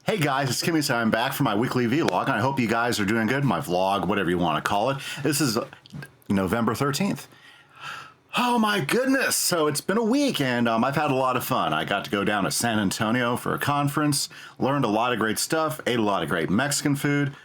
Hey guys, it's Kimise. I'm back for my weekly vlog, and I hope you guys are doing good. My vlog, whatever you want to call it. This is November 13th. Oh my goodness! So it's been a week, and I've had a lot of fun. I got to go down to San Antonio for a conference, learned a lot of great stuff, ate a lot of great Mexican food,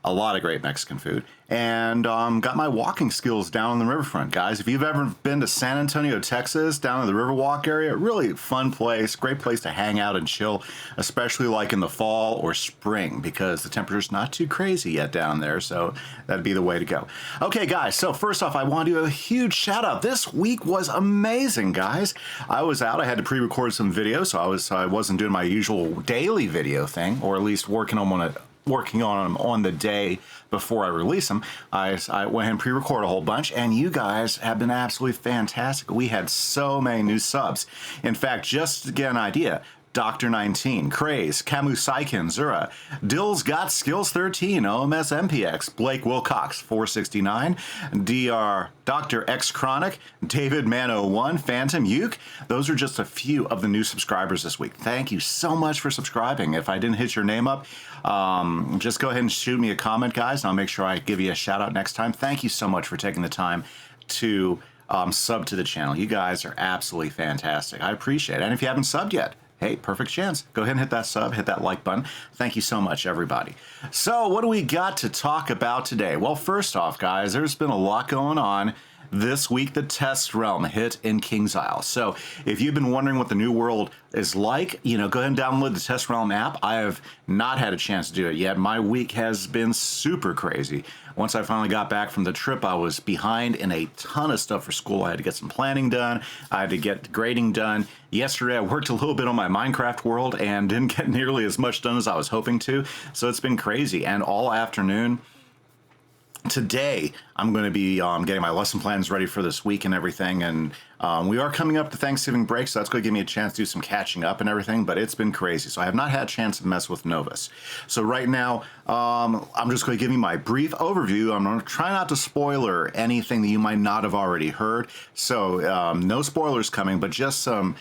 and got my walking skills down on the riverfront. Guys, if you've ever been to San Antonio, Texas, down in the Riverwalk area, really fun place, great place to hang out and chill, especially like in the fall or spring, because the temperature's not too crazy yet down there, so that'd be the way to go. Okay, guys, so first off, I want to do a huge shout out. This week was amazing, guys. I was out, I had to pre-record some videos, so I wasn't doing my usual daily video thing, or at least working on them on the day before I release them. I went ahead and pre-record a whole bunch, and you guys have been absolutely fantastic. We had so many new subs. In fact, just to get an idea, Dr. 19, Craze, Camus Saikin, Zura, Dill's Got Skills 13, OMS MPX, Blake Wilcox, 469, Dr. X Chronic, David Man 01, Phantom Uke. Those are just a few of the new subscribers this week. Thank you so much for subscribing. If I didn't hit your name up, just go ahead and shoot me a comment, guys, and I'll make sure I give you a shout out next time. Thank you so much for taking the time to sub to the channel. You guys are absolutely fantastic. I appreciate it. And if you haven't subbed yet, hey, perfect chance. Go ahead and hit that sub, hit that like button. Thank you so much, everybody. So what do we got to talk about today? Well, first off, guys, there's been a lot going on. This week, the Test Realm hit in Kings Isle. So if you've been wondering what the new world is like, go ahead and download the Test Realm app. I have not had a chance to do it yet. My week has been super crazy. Once I finally got back from the trip, I was behind in a ton of stuff for school. I had to get some planning done. I had to get grading done. Yesterday, I worked a little bit on my Minecraft world and didn't get nearly as much done as I was hoping to. So it's been crazy. And all afternoon, today, I'm going to be getting my lesson plans ready for this week and everything, and we are coming up to Thanksgiving break, so that's going to give me a chance to do some catching up and everything, but it's been crazy, so I have not had a chance to mess with Novus. So right now, I'm just going to give you my brief overview. I'm going to try not to spoiler anything that you might not have already heard, so no spoilers coming, but just some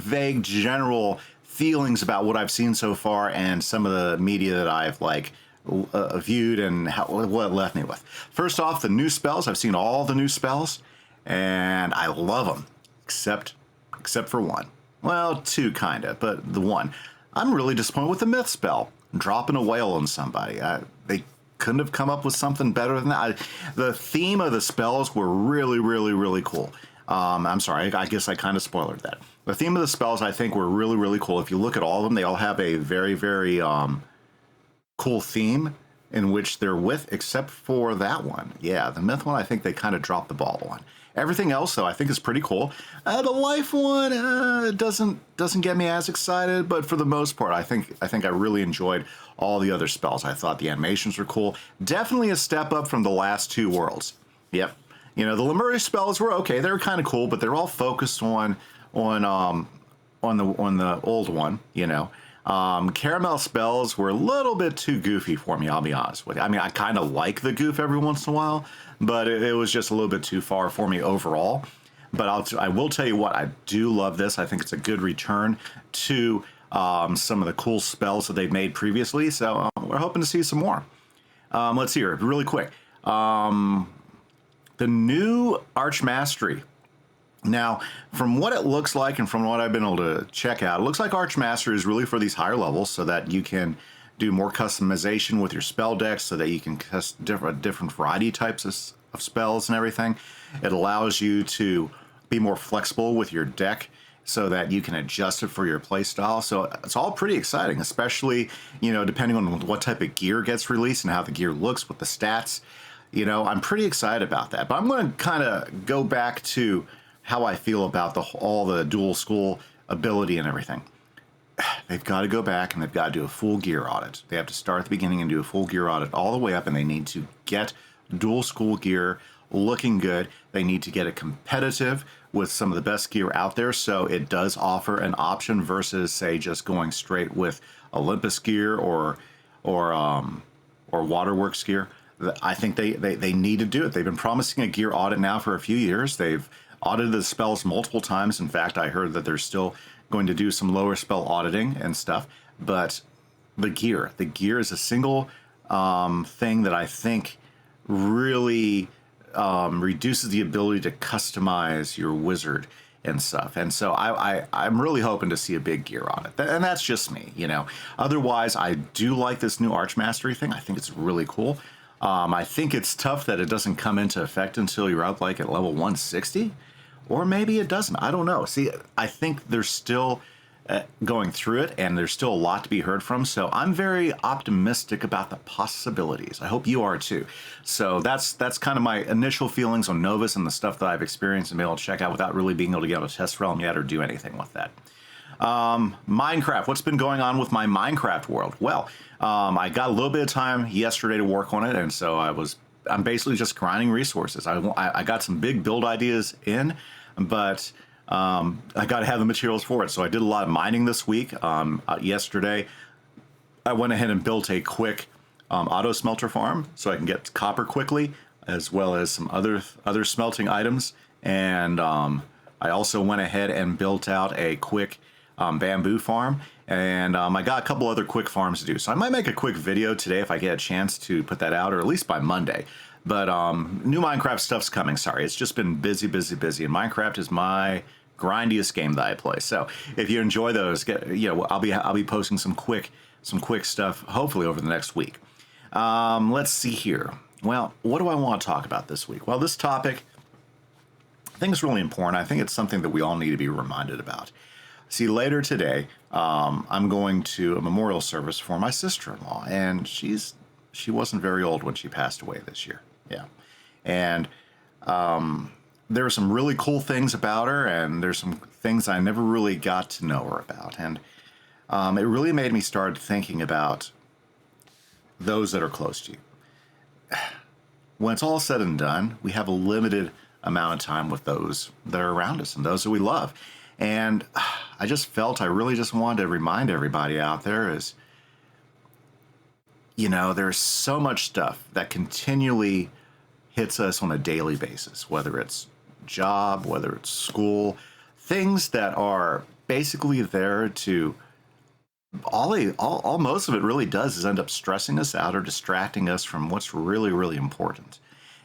vague general feelings about what I've seen so far and some of the media that I've viewed and what it left me with. First off, the new spells. I've seen all the new spells, and I love them, except for one. Well, two kind of, but the one. I'm really disappointed with the myth spell, dropping a whale on somebody. They couldn't have come up with something better than that. The theme of the spells were really, really, really cool. I'm sorry, I guess I kind of spoiled that. The theme of the spells, I think, were really, really cool. If you look at all of them, they all have a very, very cool theme in which they're with, except for that one. Yeah, the myth one, I think they kind of dropped the ball on. Everything else, though, I think is pretty cool. The life one doesn't get me as excited, but for the most part, I think I really enjoyed all the other spells. I thought the animations were cool. Definitely a step up from the last two worlds. Yep. The Lemuria spells were okay. They were kind of cool, but they're all focused on the old one. Caramel spells were a little bit too goofy for me, I'll be honest with you. I mean, I kind of like the goof every once in a while, but it was just a little bit too far for me overall. But I will tell you what, I do love this. I think it's a good return to some of the cool spells that they've made previously, so we're hoping to see some more. Let's see here, really quick. The new Archmastery. Now, from what it looks like and from what I've been able to check out, it looks like Archmaster is really for these higher levels so that you can do more customization with your spell decks, so that you can cast different variety types of spells and everything. It allows you to be more flexible with your deck so that you can adjust it for your play style. So it's all pretty exciting, especially, depending on what type of gear gets released and how the gear looks with the stats. I'm pretty excited about that. But I'm going to kind of go back to how I feel about all the dual school ability and everything. They've got to go back and they've got to do a full gear audit. They have to start at the beginning and do a full gear audit all the way up, and they need to get dual school gear looking good. They need to get it competitive with some of the best gear out there, so it does offer an option versus, say, just going straight with Olympus gear or Waterworks gear. I think they need to do it. They've been promising a gear audit now for a few years. They've audited the spells multiple times. In fact, I heard that they're still going to do some lower spell auditing and stuff. But The gear is a single thing that I think really reduces the ability to customize your wizard and stuff. And so I'm really hoping to see a big gear on it. And that's just me, you know. Otherwise, I do like this new Arch Mastery thing. I think it's really cool. I think it's tough that it doesn't come into effect until you're up like at level 160. Or maybe it doesn't. I don't know. See, I think there's still going through it, and there's still a lot to be heard from. So I'm very optimistic about the possibilities. I hope you are too. So that's kind of my initial feelings on Novus and the stuff that I've experienced and been able to check out without really being able to get on a test realm yet or do anything with that. Minecraft. What's been going on with my Minecraft world? Well, I got a little bit of time yesterday to work on it, and so I'm basically just grinding resources. I got some big build ideas in, but I got to have the materials for it. So I did a lot of mining this week. Yesterday, I went ahead and built a quick auto smelter farm so I can get copper quickly, as well as some other smelting items. And I also went ahead and built out a quick bamboo farm. And I got a couple other quick farms to do. So I might make a quick video today if I get a chance to put that out, or at least by Monday. But new Minecraft stuff's coming. Sorry, it's just been busy. And Minecraft is my grindiest game that I play. So if you enjoy those, I'll be posting some quick stuff hopefully over the next week. Let's see here. Well, what do I want to talk about this week? Well, this topic I think is really important. I think it's something that we all need to be reminded about. See, later today, I'm going to a memorial service for my sister-in-law, and she wasn't very old when she passed away this year. Yeah, and there are some really cool things about her, and there's some things I never really got to know her about, and it really made me start thinking about those that are close to you. When it's all said and done, we have a limited amount of time with those that are around us and those that we love. And I just felt I really just wanted to remind everybody out there is, there's so much stuff that continually hits us on a daily basis, whether it's job, whether it's school, things that are basically there to all most of it really does is end up stressing us out or distracting us from what's really, really important.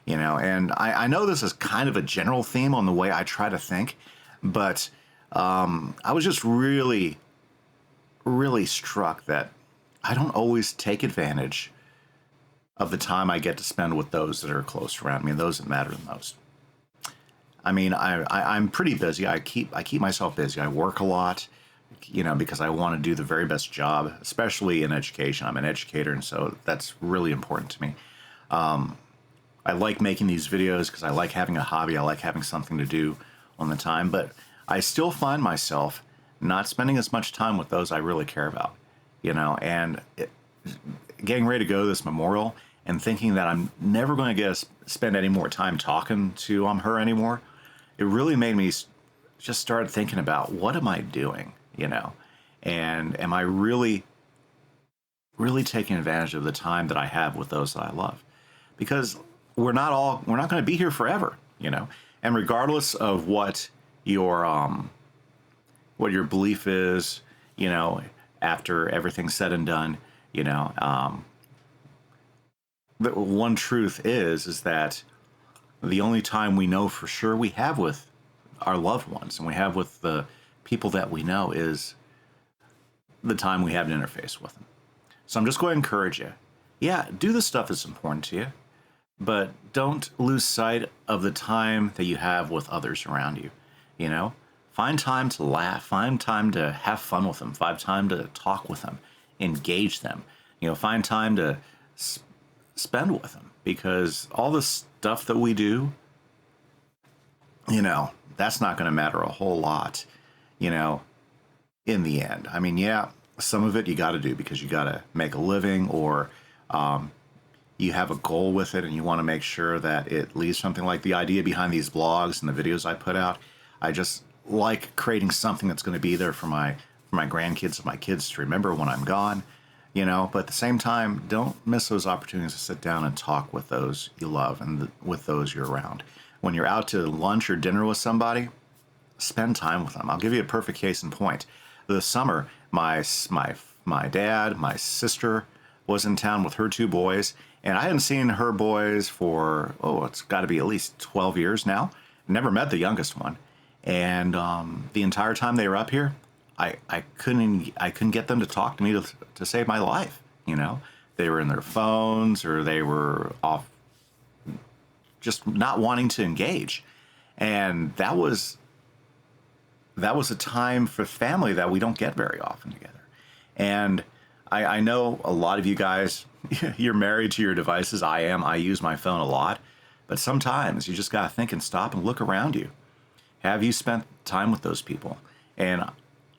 And I know this is kind of a general theme on the way I try to think, but I was just really, really struck that I don't always take advantage of the time I get to spend with those that are close around me and those that matter the most. I mean, I'm pretty busy. I keep myself busy. I work a lot, because I want to do the very best job, especially in education. I'm an educator, and so that's really important to me. I like making these videos because I like having a hobby. I like having something to do on the time, but I still find myself not spending as much time with those I really care about, and getting ready to go to this memorial and thinking that I'm never going to spend any more time talking to her anymore. It really made me just start thinking about what am I doing, and am I really, really taking advantage of the time that I have with those that I love? Because we're not going to be here forever, and regardless of what your belief is, after everything's said and done, the one truth is that the only time we know for sure we have with our loved ones and we have with the people that we know is the time we have an interface with them. So I'm just going to encourage you. Yeah, do the stuff that's important to you, but don't lose sight of the time that you have with others around you. Find time to laugh, find time to have fun with them, find time to talk with them, engage them, find time to spend with them, because all the stuff that we do, that's not going to matter a whole lot, in the end. I mean, yeah, some of it you got to do because you got to make a living, or you have a goal with it and you want to make sure that it leaves something. Like the idea behind these blogs and the videos I put out. I just like creating something that's going to be there for my grandkids and my kids to remember when I'm gone, but at the same time, don't miss those opportunities to sit down and talk with those you love and with those you're around. When you're out to lunch or dinner with somebody, spend time with them. I'll give you a perfect case in point. This summer, my my dad, my sister was in town with her two boys, and I hadn't seen her boys for, it's got to be at least 12 years now. Never met the youngest one. And the entire time they were up here, I couldn't get them to talk to me to save my life. You know, they were in their phones or they were off, just not wanting to engage. And that was a time for family that we don't get very often together. And I know a lot of you guys, you're married to your devices. I am. I use my phone a lot. But sometimes you just got to think and stop and look around you. Have you spent time with those people? And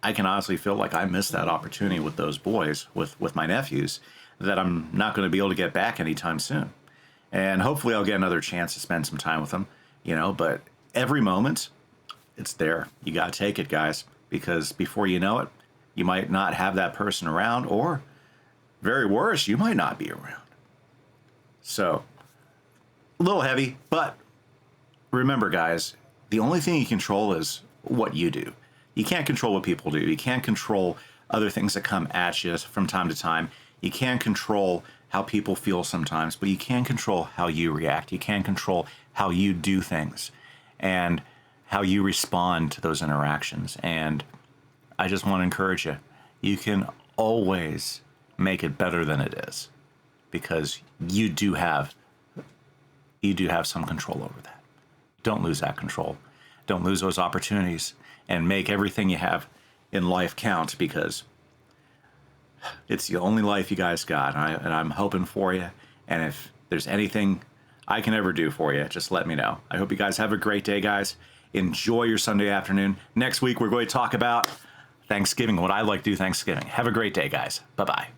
I can honestly feel like I missed that opportunity with those boys, with my nephews, that I'm not going to be able to get back anytime soon. And hopefully I'll get another chance to spend some time with them, but every moment, it's there. You got to take it, guys, because before you know it, you might not have that person around, or very worse, you might not be around. So, a little heavy, but remember, guys, the only thing you control is what you do. You can't control what people do. You can't control other things that come at you from time to time. You can't control how people feel sometimes, but you can control how you react. You can control how you do things and how you respond to those interactions. And I just want to encourage you. You can always make it better than it is, because you do have some control over that. Don't lose that control. Don't lose those opportunities, and make everything you have in life count, because it's the only life you guys got. And I'm hoping for you. And if there's anything I can ever do for you, just let me know. I hope you guys have a great day, guys. Enjoy your Sunday afternoon. Next week, we're going to talk about Thanksgiving, what I like to do Thanksgiving. Have a great day, guys. Bye-bye.